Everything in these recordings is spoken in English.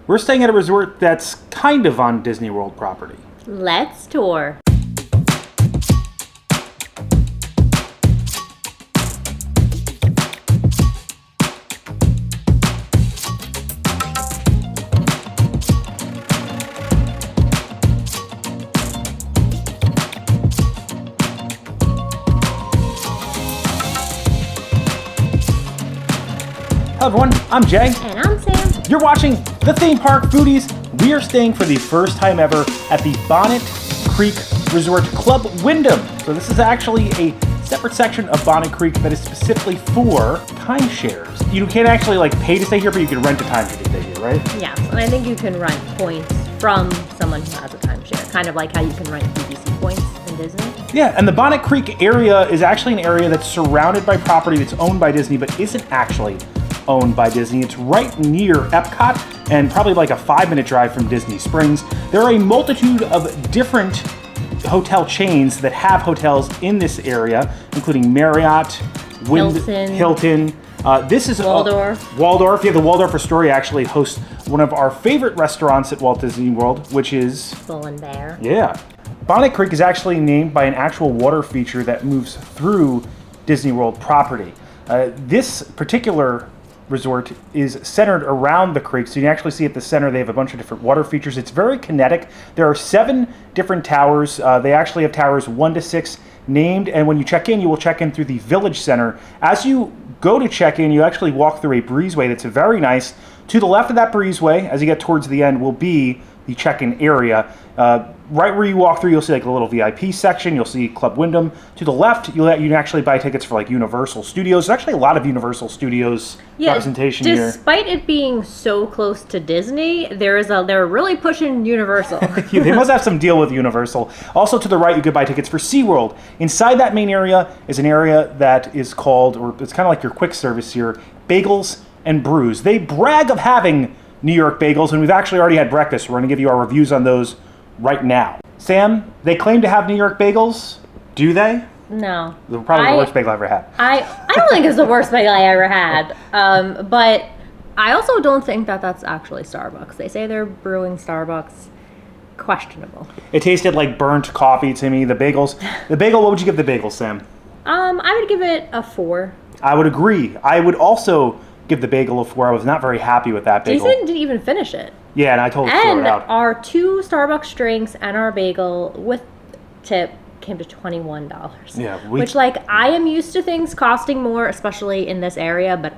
We're staying at a resort that's kind of on Disney World property. Let's tour. Hello everyone, I'm Jay. And I'm Sam. You're watching The Theme Park Foodies. We are staying for the first time ever at the Bonnet Creek Resort Club Wyndham. So this is actually a separate section of Bonnet Creek that is specifically for timeshares. You can't actually pay to stay here, but you can rent a timeshare to stay here, right? Yes, and I think you can rent points from someone who has a timeshare, kind of like how you can rent DVC points in Disney. Yeah, and the Bonnet Creek area is actually an area that's surrounded by property that's owned by Disney, but isn't actually owned by Disney. It's right near Epcot and probably like a 5-minute drive from Disney Springs. There are a multitude of different hotel chains that have hotels in this area, including Marriott, Hilton. This is Waldorf. Waldorf. Yeah, the Waldorf Astoria actually hosts one of our favorite restaurants at Walt Disney World, which is Bull and Bear. Yeah. Bonnet Creek is actually named by an actual water feature that moves through Disney World property. This particular resort is centered around the creek, so you can actually see at the center they have a bunch of different water features. It's very kinetic. There are 7 different towers. They actually have towers 1 to 6 named, and when you check in, you will check in through the Village Center. As you go to check in, you actually walk through a breezeway that's very nice. To the left of that breezeway, as you get towards the end, will be the check-in area. Right where you walk through, you'll see a little VIP section. You'll see Club Wyndham. To the left, you can actually buy tickets for Universal Studios. There's actually a lot of Universal Studios representation here. Despite it being so close to Disney, they're really pushing Universal. They must have some deal with Universal. Also to the right, you could buy tickets for SeaWorld. Inside that main area is an area that is called, or it's kind of like your quick service here, Bagels and Brews. They brag of having New York bagels, and we've actually already had breakfast. We're going to give you our reviews on those right now. Sam, they claim to have New York bagels. Do they? No. They're probably the worst bagel I've ever had. I don't think it's the worst bagel I ever had. But I also don't think that that's actually Starbucks. They say they're brewing Starbucks. Questionable. It tasted like burnt coffee to me. The bagel, what would you give the bagel, Sam? I would give it a 4. I would agree. I would also give the bagel a 4. I was not very happy with that bagel. Jason didn't even finish it. Yeah, and I told him to throw it out. And our 2 Starbucks drinks and our bagel with tip came to $21. Yeah, which I am used to things costing more, especially in this area, but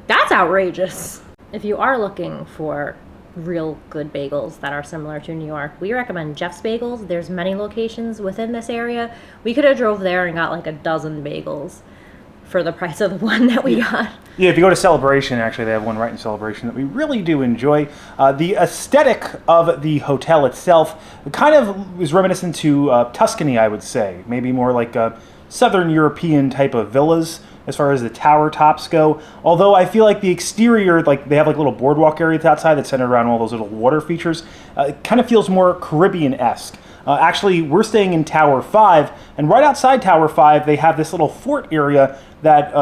that's outrageous. If you are looking for real good bagels that are similar to New York, we recommend Jeff's Bagels. There's many locations within this area. We could have drove there and got a dozen bagels for the price of the one that we got. Yeah, if you go to Celebration, actually, they have one right in Celebration that we really do enjoy. The aesthetic of the hotel itself kind of is reminiscent to Tuscany, I would say. Maybe more like Southern European type of villas as far as the tower tops go. Although I feel like the exterior, they have a little boardwalk area outside that's centered around all those little water features. It kind of feels more Caribbean-esque. Actually, we're staying in Tower 5, and right outside Tower 5, they have this little fort area that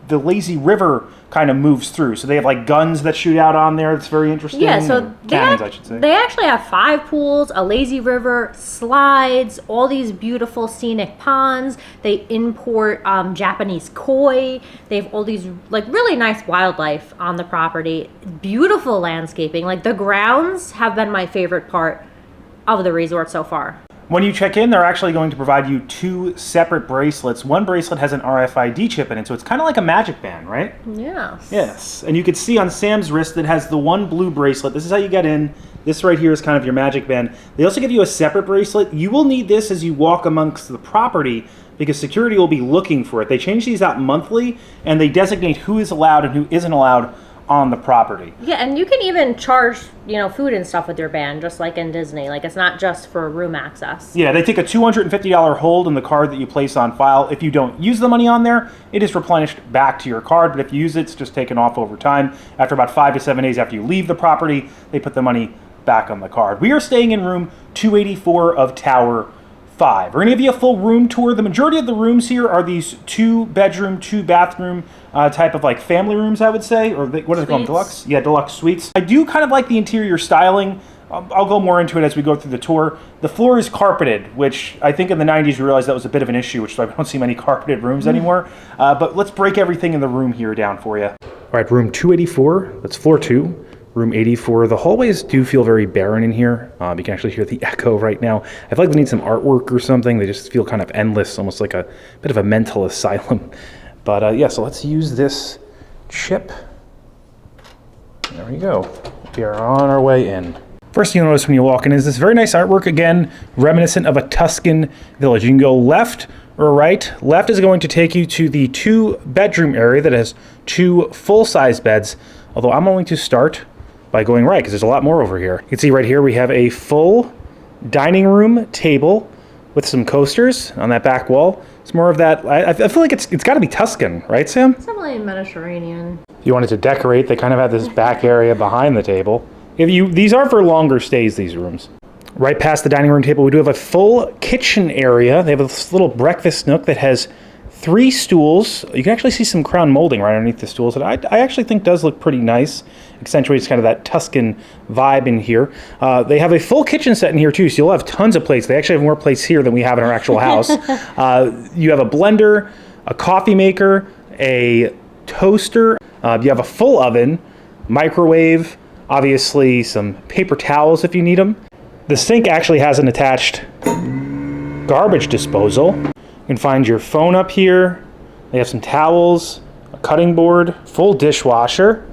the lazy river kind of moves through. So they have guns that shoot out on there. It's very interesting. Yeah, so cannons, I should say. They actually have 5 pools, a lazy river, slides, all these beautiful scenic ponds. They import Japanese koi. They have all these really nice wildlife on the property. Beautiful landscaping. The grounds have been my favorite part of the resort so far. When you check in, they're actually going to provide you 2 separate bracelets. One bracelet has an RFID chip in it, so it's kind of like a magic band, right? Yes. Yes, and you can see on Sam's wrist that has the one blue bracelet. This is how you get in. This right here is kind of your magic band. They also give you a separate bracelet. You will need this as you walk amongst the property because security will be looking for it. They change these out monthly, and they designate who is allowed and who isn't allowed on the property. Yeah, and you can even charge, food and stuff with your band, just like in Disney. It's not just for room access. Yeah, they take a $250 hold on the card that you place on file. If you don't use the money on there, it is replenished back to your card. But if you use it, it's just taken off over time. After about 5 to 7 days after you leave the property, they put the money back on the card. We are staying in room 284 of Tower 5. We're going to give you a full room tour. The majority of the rooms here are these 2-bedroom, 2-bathroom type of like family rooms, I would say, or what do they call them, deluxe? Yeah, deluxe suites. I do kind of like the interior styling. I'll go more into it as we go through the tour. The floor is carpeted, which I think in the 90s we realized that was a bit of an issue, which is why we don't see many carpeted rooms anymore. But let's break everything in the room here down for you. All right, room 284, that's floor 2. Room 84. The hallways do feel very barren in here. You can actually hear the echo right now. I feel like they need some artwork or something. They just feel kind of endless, almost like a bit of a mental asylum. But yeah, so let's use this chip. There we go. We are on our way in. First thing you'll notice when you walk in is this very nice artwork, again, reminiscent of a Tuscan village. You can go left or right. Left is going to take you to the 2-bedroom area that has 2 full-size beds, although I'm going to start by going right because there's a lot more over here. You can see right here we have a full dining room table with some coasters on that back wall. It's more of that, I feel like it's got to be Tuscan, right, Sam? It's definitely Mediterranean. If you wanted to decorate, they kind of have this back area behind the table. These are for longer stays, these rooms. Right past the dining room table, we do have a full kitchen area. They have this little breakfast nook that has 3 stools. You can actually see some crown molding right underneath the stools that I actually think does look pretty nice. Accentuates kind of that Tuscan vibe in here. They have a full kitchen set in here too, so you'll have tons of plates. They actually have more plates here than we have in our actual house. You have a blender, a coffee maker, a toaster. You have a full oven, microwave, obviously some paper towels if you need them. The sink actually has an attached garbage disposal. You can find your phone up here. They have some towels, a cutting board, full dishwasher.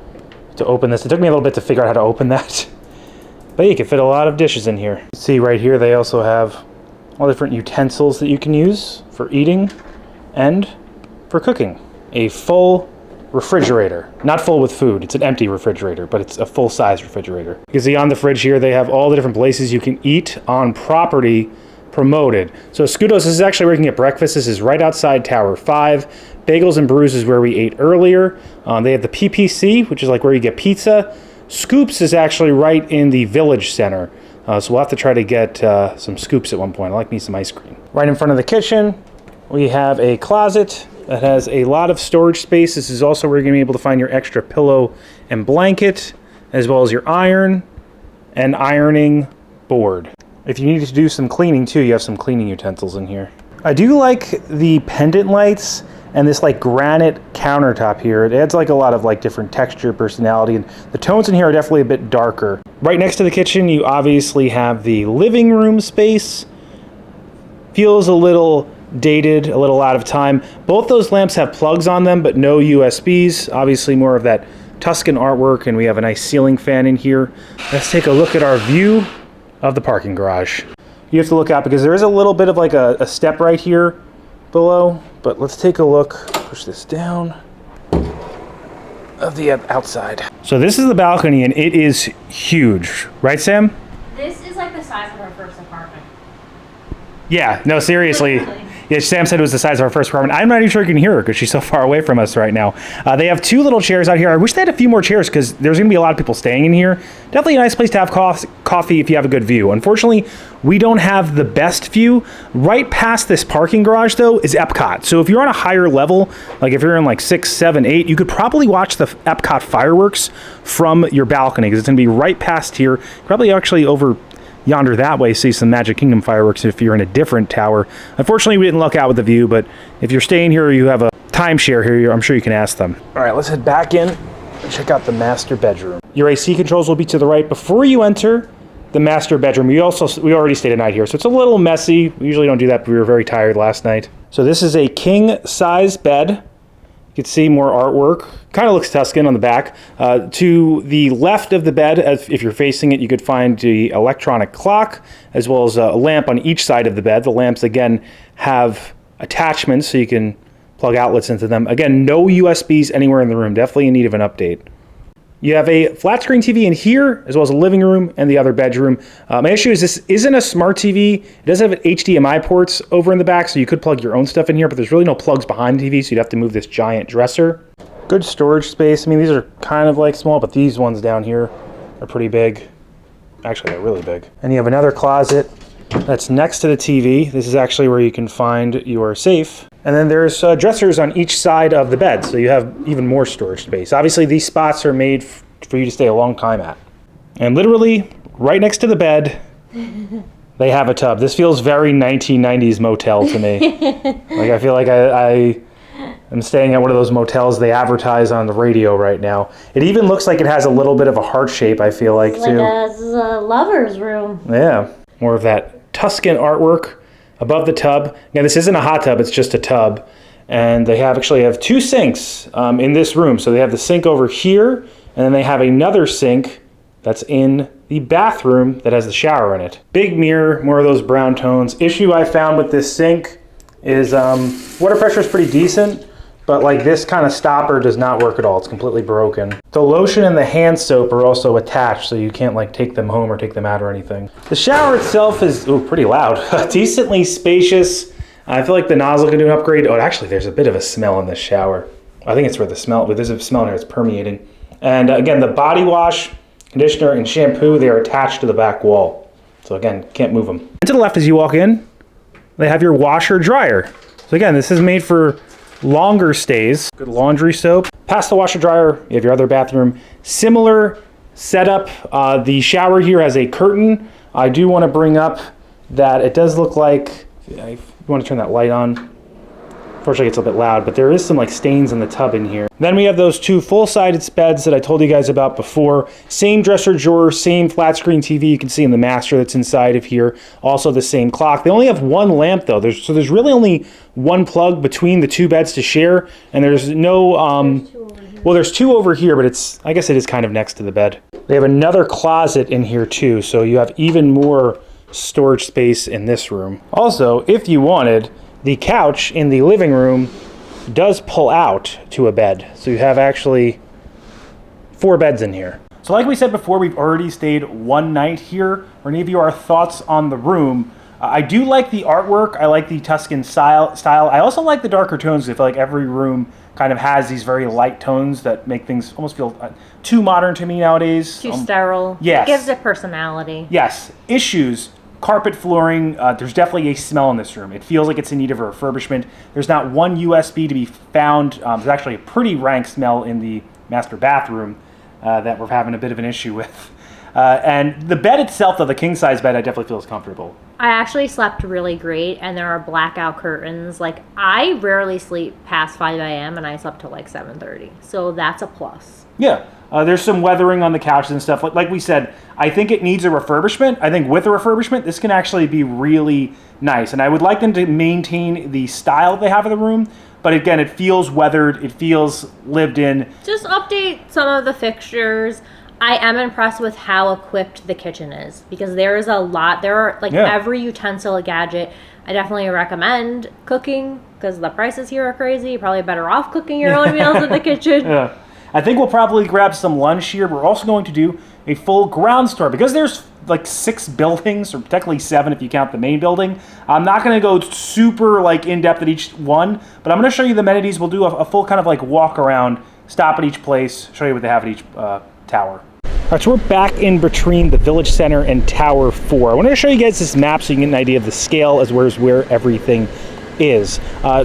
To open this, it took me a little bit to figure out how to open that. But you can fit a lot of dishes in here. See right here, they also have all different utensils that you can use for eating and for cooking. A full refrigerator. Not full with food, it's an empty refrigerator, but it's a full-size refrigerator. You can see on the fridge here, they have all the different places you can eat on property promoted. So Escudo's, this is actually where you can get breakfast. This is right outside Tower 5. Bagels and Brews is where we ate earlier. They have the PPC, which is like where you get pizza. Scoops is actually right in the Village Center. So we'll have to try to get some scoops at one point. I like me some ice cream. Right in front of the kitchen, we have a closet that has a lot of storage space. This is also where you're going to be able to find your extra pillow and blanket, as well as your iron and ironing board. If you need to do some cleaning too, you have some cleaning utensils in here. I do like the pendant lights and this like granite countertop here. It adds like a lot of like different texture, personality, and the tones in here are definitely a bit darker. Right next to the kitchen, you obviously have the living room space. Feels a little dated, a little out of time. Both those lamps have plugs on them, but no USBs. Obviously more of that Tuscan artwork, and we have a nice ceiling fan in here. Let's take a look at our view of the parking garage. You have to look out because there is a little bit of like a step right here below, but let's take a look. Push this down of the outside. So this is the balcony and it is huge, right, Sam? This is like the size of our first apartment. Yeah, no, seriously. Yeah, Sam said it was the size of our first apartment. I'm not even sure you can hear her because she's so far away from us right now. They have 2 little chairs out here. I wish they had a few more chairs because there's going to be a lot of people staying in here. Definitely a nice place to have coffee if you have a good view. Unfortunately, we don't have the best view. Right past this parking garage, though, is Epcot. So if you're on a higher level, like if you're in like 6, 7, 8, you could probably watch the Epcot fireworks from your balcony because it's going to be right past here. Probably actually over yonder that way, see some Magic Kingdom fireworks if you're in a different tower. Unfortunately, we didn't luck out with the view, but if you're staying here or you have a timeshare here, I'm sure you can ask them. All right, let's head back in and check out the master bedroom. Your AC controls will be to the right. Before you enter the master bedroom, we already stayed a night here, so it's a little messy. We usually don't do that, but we were very tired last night. So this is a king-size bed. You can see more artwork. Kind of looks Tuscan on the back. To the left of the bed, if you're facing it, you could find the electronic clock, as well as a lamp on each side of the bed. The lamps, again, have attachments, so you can plug outlets into them. Again, no USBs anywhere in the room. Definitely in need of an update. You have a flat screen TV in here, as well as a living room and the other bedroom. My issue is this isn't a smart TV. It does have HDMI ports over in the back, so you could plug your own stuff in here, but there's really no plugs behind the TV, so you'd have to move this giant dresser. Good storage space. I mean, these are kind of like small, but these ones down here are pretty big. Actually, they're really big. And you have another closet That's next to the TV. This is actually where you can find your safe. And then there's dressers on each side of the bed, so you have even more storage space. Obviously, these spots are made for you to stay a long time at. And literally, right next to the bed, they have a tub. This feels very 1990s motel to me. Like, I feel like I am staying at one of those motels they advertise on the radio right now. It even looks like it has a little bit of a heart shape, I feel like, too. Like a lover's room. Yeah, more of that Tuscan artwork above the tub. Again, this isn't a hot tub, it's just a tub. And they actually have two sinks in this room. So they have the sink over here, and then they have another sink that's in the bathroom that has the shower in it. Big mirror, more of those brown tones. Issue I found with this sink is water pressure is pretty decent, but like this kind of stopper does not work at all. It's completely broken. The lotion and the hand soap are also attached, so you can't like take them home or take them out or anything. The shower itself is pretty loud. Decently spacious. I feel like the nozzle can do an upgrade. Oh, actually, there's a bit of a smell in this shower. I think it's where the smell, but there's a smell in here that's permeating. And again, the body wash, conditioner, and shampoo, they are attached to the back wall. So again, can't move them. And to the left as you walk in, they have your washer dryer. So again, this is made for longer stays. Good laundry soap. Past the washer dryer, you have your other bathroom. Similar setup. The shower here has a curtain. I do want to bring up that it does look like, if you want to turn that light on. Unfortunately, it's a bit loud, but there is some like stains in the tub in here. Then we have those two full-sided beds that I told you guys about before. Same dresser drawer, same flat screen TV you can see in the master that's inside of here. Also the same clock. They only have one lamp though. So there's really only one plug between the two beds to share, and there's no, well, there's two over here, but I guess it is kind of next to the bed. They have another closet in here too, so you have even more storage space in this room. Also, if you wanted, the couch in the living room does pull out to a bed. So you have actually 4 beds in here. So like we said before, we've already stayed one night here. For any of you, our thoughts on the room. I do like the artwork. I like the Tuscan style. I also like the darker tones. I feel like every room kind of has these very light tones that make things almost feel too modern to me nowadays. Too sterile. Yes. It gives it personality. Yes. Issues. Carpet flooring, there's definitely a smell in this room. It feels like it's in need of a refurbishment. There's not one USB to be found. There's actually a pretty rank smell in the master bathroom that we're having a bit of an issue with. And the bed itself, though, the king-size bed, I definitely feel is comfortable. I actually slept really great, and there are blackout curtains. Like, I rarely sleep past 5 a.m., and I slept till like 7:30. So that's a plus. Yeah. There's some weathering on the couches and stuff. Like we said, I think it needs a refurbishment. I think with a refurbishment, this can actually be really nice. And I would like them to maintain the style they have in the room. But again, it feels weathered. It feels lived in. Just update some of the fixtures. I am impressed with how equipped the kitchen is, because there is a lot. There are every utensil, gadget. I definitely recommend cooking, because the prices here are crazy. You're probably better off cooking your own meals in the kitchen. Yeah. I think we'll probably grab some lunch here. We're also going to do a full ground tour because there's like 6 buildings, or technically 7 if you count the main building. I'm not going to go super like in depth at each one, but I'm going to show you the amenities. We'll do a full kind of like walk around, stop at each place, show you what they have at each tower. All right, so we're back in between the Village Center and Tower 4. I wanted to show you guys this map so you can get an idea of the scale as well as where everything is.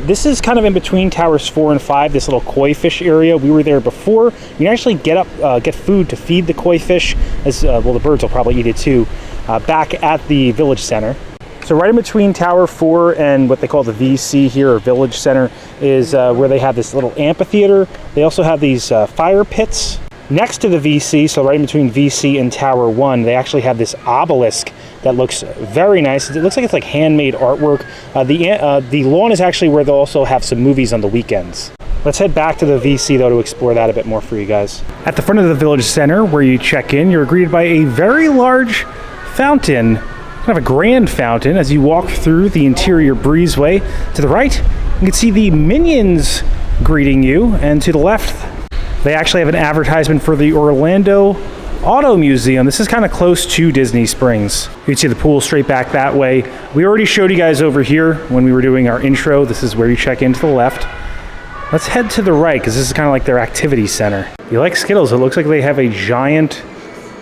This is kind of in between Towers 4 and 5, this little koi fish area. We were there before. You can actually get food to feed the koi fish, as well the birds will probably eat it too, back at the Village Center. So right in between Tower 4 and what they call the VC here, or Village Center, is where they have this little amphitheater. They also have these fire pits. Next to the VC, so right in between VC and Tower 1, they actually have this obelisk that looks very nice. It looks like it's like handmade artwork. The lawn is actually where they'll also have some movies on the weekends. Let's head back to the VC though to explore that a bit more for you guys. At the front of the Village Center, where you check in, you're greeted by a very large fountain, kind of a grand fountain. As you walk through the interior breezeway, to the right, you can see the Minions greeting you, and to the left, they actually have an advertisement for the Orlando Auto Museum. This is kind of close to Disney Springs. You can see the pool straight back that way. We already showed you guys over here when we were doing our intro. This is where you check in to the left. Let's head to the right, because this is kind of like their activity center. If you like Skittles, it looks like they have a giant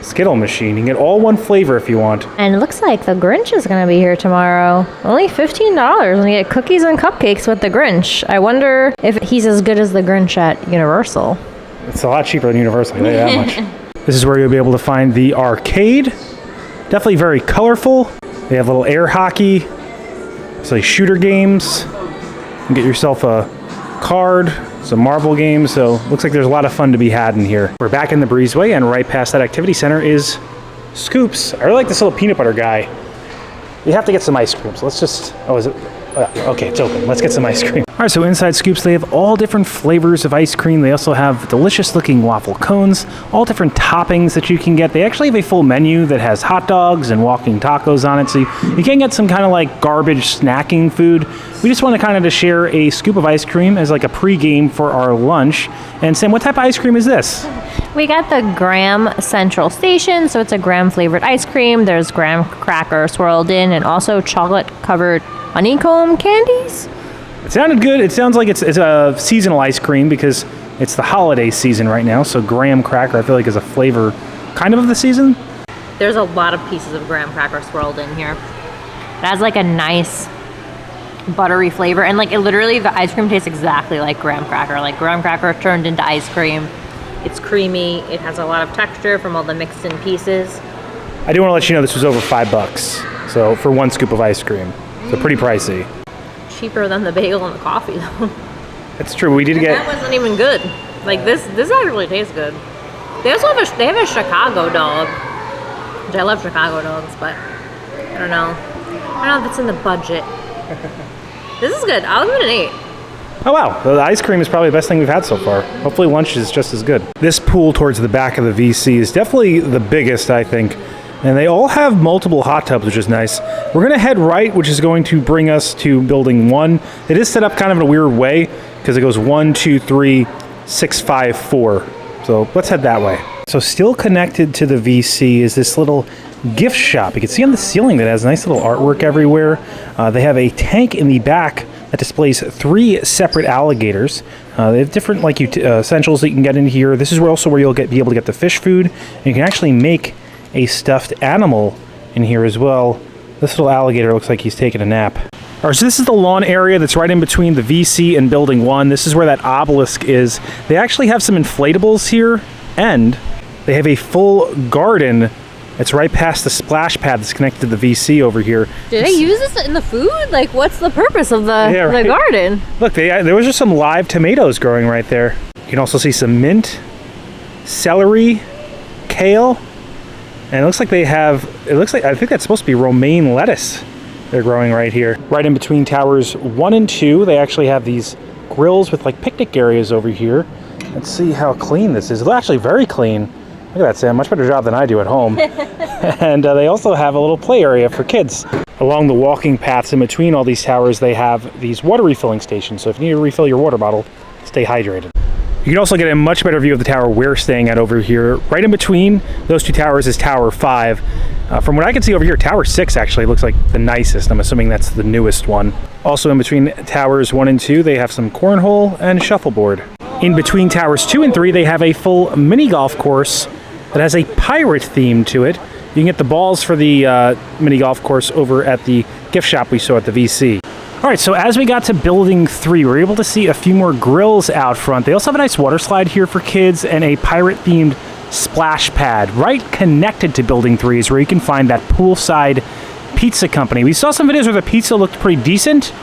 Skittle machine. You can get all one flavor if you want. And it looks like the Grinch is going to be here tomorrow. Only $15 and you get cookies and cupcakes with the Grinch. I wonder if he's as good as the Grinch at Universal. It's a lot cheaper than Universal, I'll tell you that much. This is where you'll be able to find the arcade. Definitely very colorful. They have little air hockey, so shooter games. You can get yourself a card, some marble games, so looks like there's a lot of fun to be had in here. We're back in the breezeway, and right past that activity center is Scoops. I really like this little peanut butter guy. We have to get some ice cream, so let's just, oh, is it? Okay, it's open. Let's get some ice cream. All right, so inside Scoops, they have all different flavors of ice cream. They also have delicious looking waffle cones, all different toppings that you can get. They actually have a full menu that has hot dogs and walking tacos on it, so you can get some kind of like garbage snacking food. We just want to kind of to share a scoop of ice cream as like a pre-game for our lunch. And Sam, what type of ice cream is this? We got the Graham Central Station, so it's a Graham flavored ice cream. There's graham cracker swirled in and also chocolate covered honeycomb candies. It sounded good. It sounds like it's a seasonal ice cream because it's the holiday season right now. So graham cracker, I feel like, is a flavor kind of the season. There's a lot of pieces of graham cracker swirled in here. It has like a nice buttery flavor, and like it literally, the ice cream tastes exactly like graham cracker turned into ice cream. It's creamy. It has a lot of texture from all the mixed in pieces. I do want to let you know this was over $5. So for one scoop of ice cream, so pretty pricey. Cheaper than the bagel and the coffee though. It's true. We did get. That wasn't even good. Like this actually tastes good. They also have they have a Chicago dog, which I love Chicago dogs, but I don't know if it's in the budget. This is good. I'll give it an 8. Oh wow, the ice cream is probably the best thing we've had so far. Hopefully lunch is just as good. This pool towards the back of the VC is definitely the biggest, I think. And they all have multiple hot tubs, which is nice. We're gonna head right, which is going to bring us to building 1. It is set up kind of in a weird way because it goes 1, 2, 3, 6, 5, 4. So let's head that way. So still connected to the VC is this little gift shop. You can see on the ceiling that has nice little artwork everywhere. They have a tank in the back that displays 3 separate alligators. They have different like essentials that you can get in here. This is where you'll be able to get the fish food, and you can actually make a stuffed animal in here as well. This little alligator looks like he's taking a nap. All right, so this is the lawn area that's right in between the VC and Building 1. This is where that obelisk is. They actually have some inflatables here, and they have a full garden that's right past the splash pad that's connected to the VC over here. Do they use this in the food? Like, what's the purpose of the garden? Look, there was just some live tomatoes growing right there. You can also see some mint, celery, kale, and it looks like I think that's supposed to be romaine lettuce they're growing right here. Right in between towers 1 and 2, they actually have these grills with like picnic areas over here. Let's see how clean this is. It's actually very clean. Look at that, Sam. Much better job than I do at home. And they also have a little play area for kids. Along the walking paths in between all these towers, they have these water refilling stations. So if you need to refill your water bottle, stay hydrated. You can also get a much better view of the tower we're staying at over here. Right in between those 2 towers is Tower 5. From what I can see over here, Tower 6 actually looks like the nicest. I'm assuming that's the newest one. Also in between towers 1 and 2, they have some cornhole and shuffleboard. In between towers 2 and 3, they have a full mini golf course that has a pirate theme to it. You can get the balls for the mini golf course over at the gift shop we saw at the VC. All right, so as we got to Building 3, we were able to see a few more grills out front. They also have a nice water slide here for kids and a pirate-themed splash pad. Right connected to Building 3 is where you can find that Poolside Pizza Company. We saw some videos where the pizza looked pretty decent.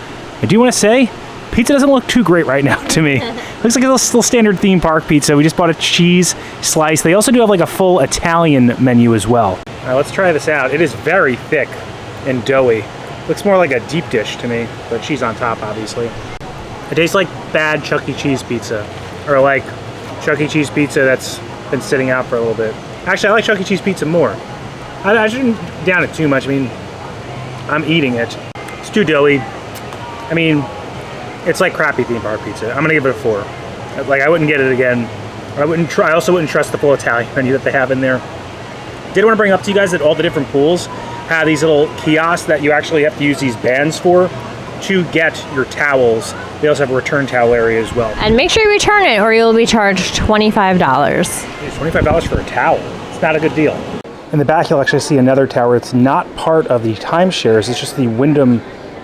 I do want to say, pizza doesn't look too great right now to me. Looks like a little standard theme park pizza. We just bought a cheese slice. They also do have like a full Italian menu as well. All right, let's try this out. It is very thick and doughy. Looks more like a deep dish to me, but cheese on top, obviously. It tastes like bad Chuck E. Cheese pizza, or like Chuck E. Cheese pizza that's been sitting out for a little bit. Actually, I like Chuck E. Cheese pizza more. I shouldn't down it too much. I mean, I'm eating it. It's too doughy. I mean, it's like crappy theme park pizza. I'm gonna give it a 4. Like, I wouldn't get it again. I also wouldn't trust the full Italian menu that they have in there. Did want to bring up to you guys that all the different pools have these little kiosks that you actually have to use these bands for to get your towels. They also have a return towel area as well. And make sure you return it or you'll be charged $25. It's $25 for a towel. It's not a good deal. In the back, you'll actually see another tower. It's not part of the timeshares. It's just the Wyndham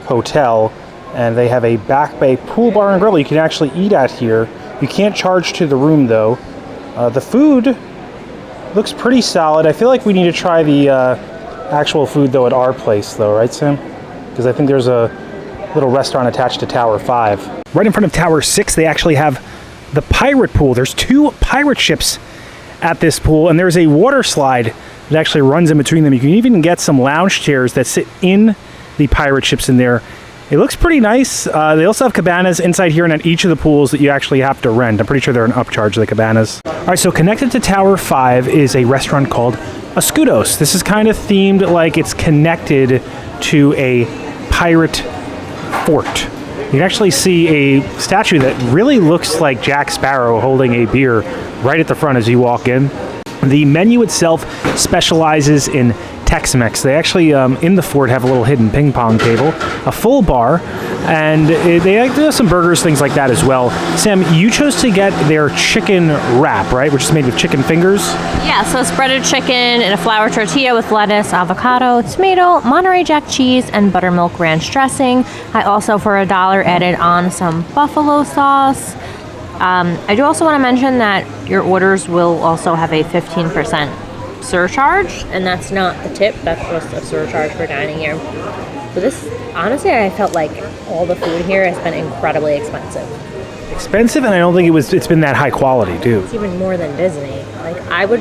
Hotel, and they have a back bay pool bar and grill you can actually eat at here. You can't charge to the room, though. The food looks pretty solid. I feel like we need to try the actual food, though, at our place, though, right, Sam? Because I think there's a little restaurant attached to Tower 5. Right in front of Tower 6, they actually have the pirate pool. There's 2 pirate ships at this pool, and there's a water slide that actually runs in between them. You can even get some lounge chairs that sit in the pirate ships in there. It looks pretty nice. They also have cabanas inside here and at each of the pools that you actually have to rent. I'm pretty sure they're an upcharge, the cabanas. All right, so connected to Tower 5 is a restaurant called Escudos. This is kind of themed like it's connected to a pirate fort. You can actually see a statue that really looks like Jack Sparrow holding a beer right at the front as you walk in. The menu itself specializes in Tex-Mex. They actually, in the fort, have a little hidden ping pong table, a full bar, and they do some burgers, things like that as well. Sam, you chose to get their chicken wrap, right? Which is made with chicken fingers? Yeah, so it's breaded chicken in a flour tortilla with lettuce, avocado, tomato, Monterey Jack cheese, and buttermilk ranch dressing. I also, for $1, added on some buffalo sauce. I do also want to mention that your orders will also have a 15% surcharge, and that's not the tip, that's just a surcharge for dining here. So this, honestly, I felt like all the food here has been incredibly expensive. Expensive, and I don't think it's been that high quality, too. It's even more than Disney. Like, I would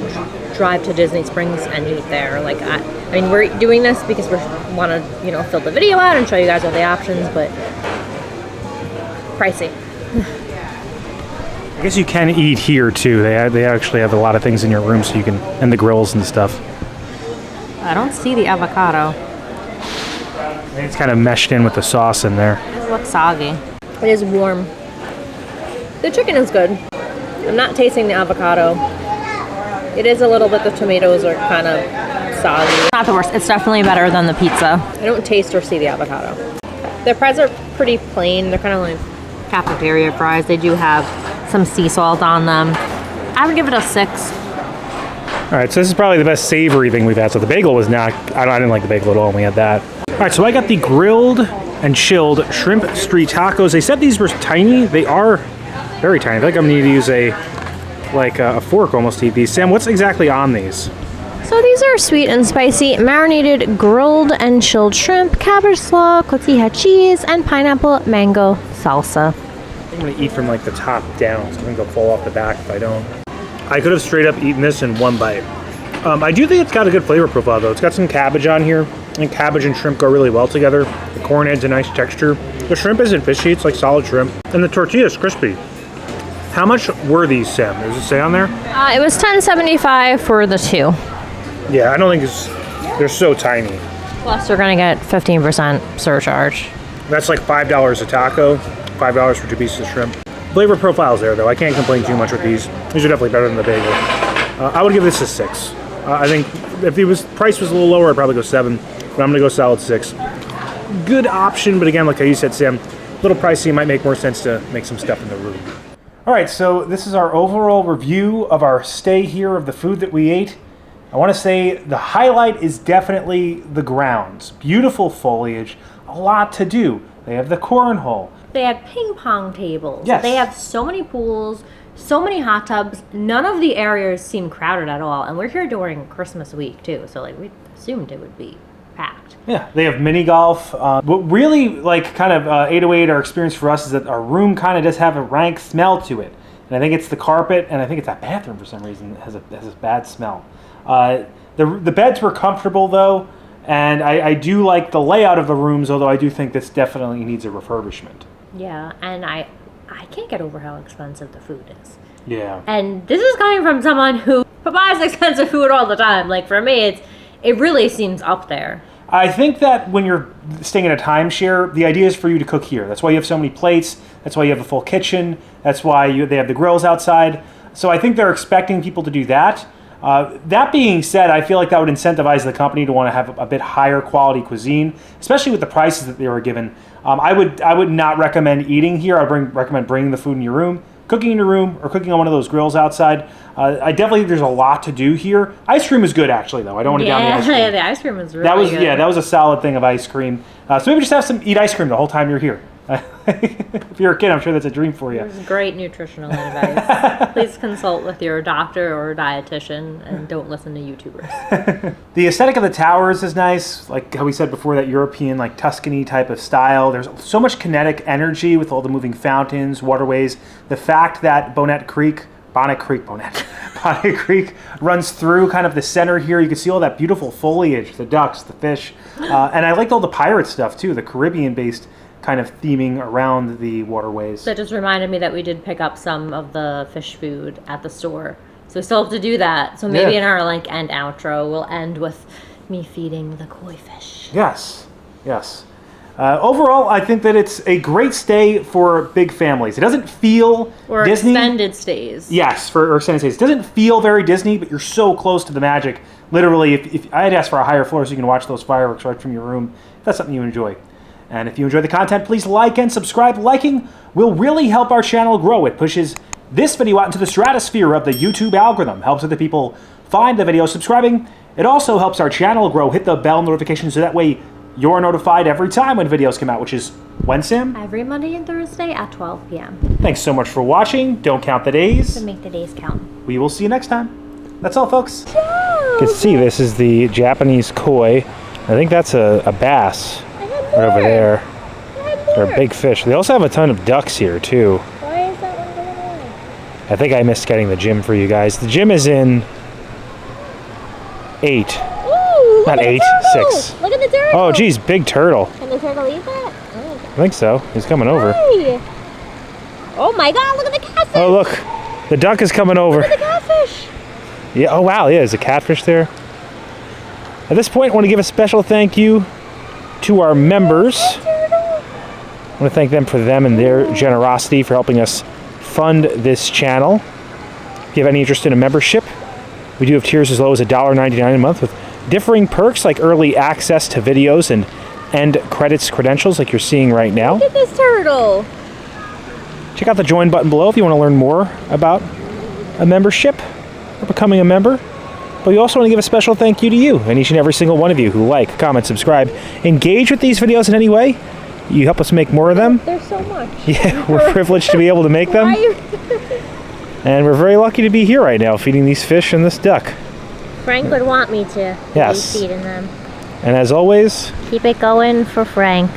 drive to Disney Springs and eat there. Like, I mean, we're doing this because we want to, fill the video out and show you guys all the options, but pricey. I guess you can eat here too. They actually have a lot of things in your room, so you can, and the grills and stuff. I don't see the avocado. I think it's kind of meshed in with the sauce in there. It looks soggy. It is warm. The chicken is good. I'm not tasting the avocado. It is a little bit, the tomatoes are kind of soggy. Not the worst. It's definitely better than the pizza. I don't taste or see the avocado. Their fries are pretty plain. They're kind of like cafeteria fries. They do have some sea salt on them. I would give it a 6. All right, so this is probably the best savory thing we've had. So the bagel was not, I didn't like the bagel at all when we had that. All right, so I got the grilled and chilled shrimp street tacos. They said these were tiny. They are very tiny. I feel like I'm gonna need to use a fork almost to eat these. Sam, what's exactly on these? So these are sweet and spicy, marinated grilled and chilled shrimp, cabbage slaw, cotija cheese, and pineapple mango salsa. I'm gonna eat from like the top down, so I'm gonna go fall off the back if I don't. I could have straight up eaten this in one bite. I do think it's got a good flavor profile though. It's got some cabbage on here, and cabbage and shrimp go really well together. The corn adds a nice texture. The shrimp isn't fishy, it's like solid shrimp. And the tortilla is crispy. How much were these, Sam? Does it say on there? It was $10.75 for the 2. Yeah, I don't think they're so tiny. Plus you're gonna get 15% surcharge. That's like $5 a taco, $5 for 2 pieces of shrimp. Flavor profile's there though. I can't complain too much with these. These are definitely better than the bagel. I would give this a 6. I think if price was a little lower, I'd probably go 7, but I'm gonna go solid 6. Good option, but again, like you said, Sam, a little pricey. It might make more sense to make some stuff in the room. All right, so this is our overall review of our stay here, of the food that we ate. I want to say the highlight is definitely the grounds. Beautiful foliage, a lot to do. They have the cornhole. They have ping pong tables. Yes. They have so many pools, so many hot tubs. None of the areas seem crowded at all. And we're here during Christmas week too, so like we assumed it would be packed. Yeah, they have mini golf. What really kind of 808 our experience for us is that our room kind of does have a rank smell to it. And I think it's the carpet, and I think it's that bathroom for some reason has this bad smell. The beds were comfortable though, and I do like the layout of the rooms, although I do think this definitely needs a refurbishment. Yeah, and I can't get over how expensive the food is. Yeah. And this is coming from someone who buys expensive food all the time. Like for me, it really seems up there. I think that when you're staying in a timeshare, the idea is for you to cook here. That's why you have so many plates. That's why you have a full kitchen. That's why they have the grills outside. So I think they're expecting people to do that. That being said, I feel like that would incentivize the company to want to have a bit higher quality cuisine, especially with the prices that they were given. I would not recommend eating here. I'd recommend bringing the food in your room, cooking in your room or cooking on one of those grills outside, I definitely think there's a lot to do here. Ice cream is good, actually, though. I don't want to down the ice cream. Yeah, the ice cream was really good. Yeah, that was a solid thing of ice cream. So maybe just eat ice cream the whole time you're here. If you're a kid, I'm sure that's a dream for you. It was great nutritional advice. Please consult with your doctor or dietitian and don't listen to YouTubers. The aesthetic of the towers is nice, like how we said before, that European, like Tuscany type of style. There's so much kinetic energy with all the moving fountains, waterways. The fact that Bonnet Creek runs through kind of the center here. You can see all that beautiful foliage, the ducks, the fish. And I liked all the pirate stuff too, the Caribbean-based kind of theming around the waterways. That just reminded me that we did pick up some of the fish food at the store. So we still have to do that. So maybe in our end outro, we'll end with me feeding the koi fish. Yes. Overall, I think that it's a great stay for big families. It doesn't feel or Disney. Extended stays. Yes, for extended stays. It doesn't feel very Disney, but you're so close to the magic. Literally, if I'd ask for a higher floor so you can watch those fireworks right from your room, if that's something you enjoy. And if you enjoy the content, please like and subscribe. Liking will really help our channel grow. It pushes this video out into the stratosphere of the YouTube algorithm, helps other people find the video. Subscribing, it also helps our channel grow. Hit the bell notification so that way you're notified every time when videos come out, which is when, Sam? Every Monday and Thursday at 12 p.m. Thanks so much for watching. Don't count the days. To make the days count. We will see you next time. That's all, folks. You can see this is the Japanese koi. I think that's a bass right over there. They're a big fish. They also have a ton of ducks here, too. Why is that one going away? I think I missed getting the gym for you guys. The gym is in 8. Ooh, not 8, 6. Look at the turtle. Oh, geez, big turtle. Can the turtle eat that? Oh. I think so. He's coming over. Hey. Oh my God, look at the catfish. Oh, look. The duck is coming over. Look at the catfish. Yeah. Oh, wow. Yeah, there's a catfish there. At this point, I want to give a special thank you to our members. I want to thank them for them and their generosity for helping us fund this channel. If you have any interest in a membership, we do have tiers as low as $1.99 a month with differing perks like early access to videos and end credits credentials like you're seeing right now. Look at this turtle. Check out the join button below if you want to learn more about a membership or becoming a member. But we also want to give a special thank you to you and each and every single one of you who like, comment, subscribe, engage with these videos in any way. You help us make more of them. There's so much. Yeah, we're privileged to be able to make them. And we're very lucky to be here right now feeding these fish and this duck. Frank would want me to yes. be feeding them. And as always, keep it going for Frank.